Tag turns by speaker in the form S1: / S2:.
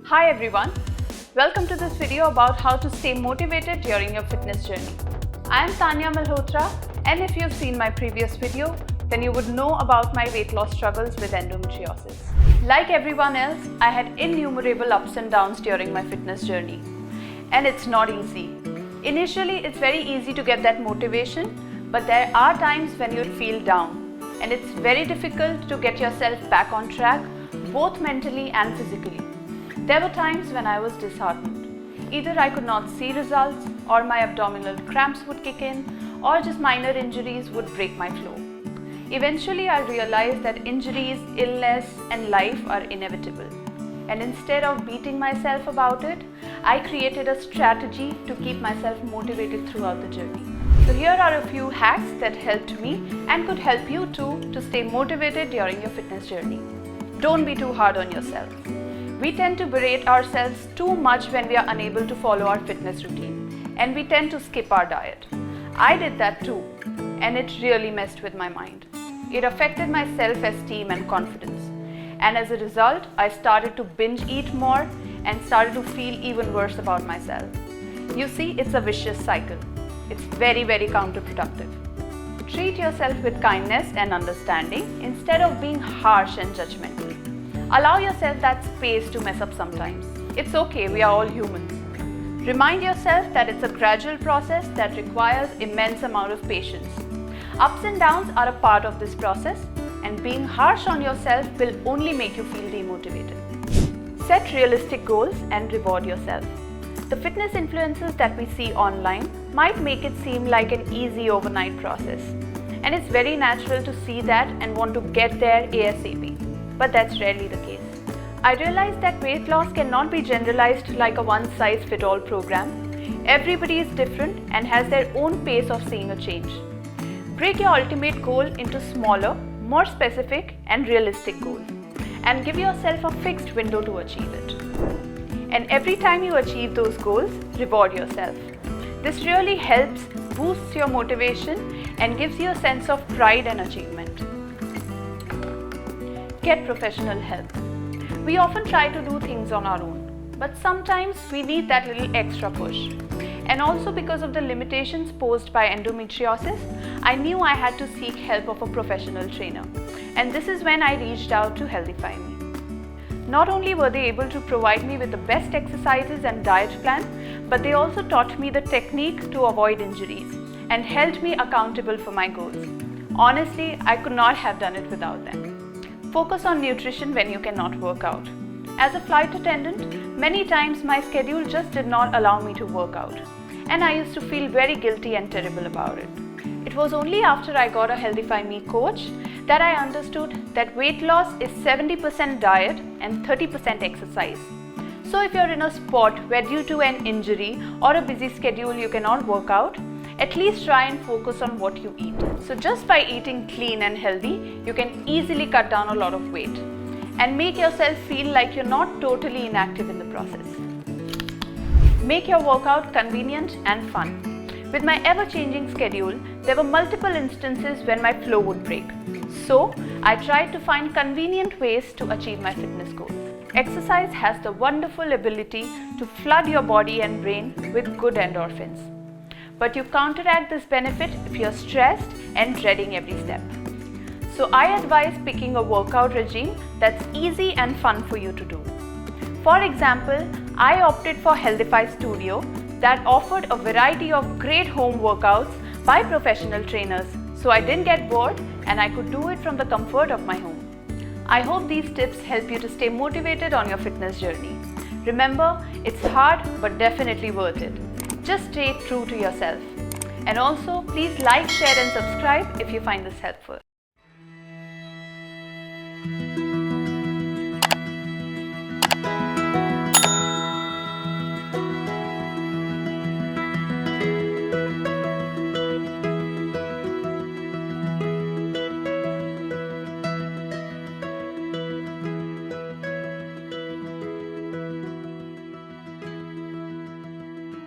S1: Hi everyone, welcome to this video about how to stay motivated during your fitness journey. I am Tanya Malhotra, and if you've seen my previous video, then you would know about my weight loss struggles with endometriosis. Like everyone else, I had innumerable ups and downs during my fitness journey, and it's not easy. Initially, it's very easy to get that motivation, but there are times when you feel down, and it's very difficult to get yourself back on track, both mentally and physically. There were times when I was disheartened. Either I could not see results, or my abdominal cramps would kick in, or just minor injuries would break my flow. Eventually, I realized that injuries, illness, and life are inevitable. And instead of beating myself about it, I created a strategy to keep myself motivated throughout the journey. So here are a few hacks that helped me and could help you too to stay motivated during your fitness journey. Don't be too hard on yourself. We tend to berate ourselves too much when we are unable to follow our fitness routine, and we tend to skip our diet. I did that too, and it really messed with my mind. It affected my self-esteem and confidence, and as a result, I started to binge eat more and started to feel even worse about myself. You see, it's a vicious cycle. It's very, very counterproductive. Treat yourself with kindness and understanding instead of being harsh and judgmental. Allow yourself that space to mess up sometimes. It's okay, we are all humans. Remind yourself that it's a gradual process that requires immense amount of patience. Ups and downs are a part of this process, and being harsh on yourself will only make you feel demotivated. Set realistic goals and reward yourself. The fitness influencers that we see online might make it seem like an easy overnight process. And it's very natural to see that and want to get there ASAP. But that's rarely the case. I realized that weight loss cannot be generalized like a one-size-fits-all program. Everybody is different and has their own pace of seeing a change. Break your ultimate goal into smaller, more specific and realistic goals, and give yourself a fixed window to achieve it. And every time you achieve those goals, reward yourself. This really helps boost your motivation and gives you a sense of pride and achievement. Get professional help. We often try to do things on our own, but sometimes we need that little extra push. And also because of the limitations posed by endometriosis, I knew I had to seek help of a professional trainer. And this is when I reached out to Healthify Me. Not only were they able to provide me with the best exercises and diet plan, but they also taught me the technique to avoid injuries and held me accountable for my goals. Honestly, I could not have done it without them. Focus on nutrition when you cannot work out. As a flight attendant, many times my schedule just did not allow me to work out, and I used to feel very guilty and terrible about it. It was only after I got a Healthify Me coach that I understood that weight loss is 70% diet and 30% exercise. So if you're in a spot where due to an injury or a busy schedule you cannot work out, at least try and focus on what you eat. So just by eating clean and healthy, you can easily cut down a lot of weight and make yourself feel like you're not totally inactive in the process. Make your workout convenient and fun. With my ever-changing schedule, there were multiple instances when my flow would break. So I tried to find convenient ways to achieve my fitness goals. Exercise has the wonderful ability to flood your body and brain with good endorphins. But you counteract this benefit if you're stressed and dreading every step. So I advise picking a workout regime that's easy and fun for you to do. For example, I opted for Healthify Studio that offered a variety of great home workouts by professional trainers, so I didn't get bored and I could do it from the comfort of my home. I hope these tips help you to stay motivated on your fitness journey. Remember, it's hard but definitely worth it. Just stay true to yourself. And also, please like, share and subscribe if you find this helpful.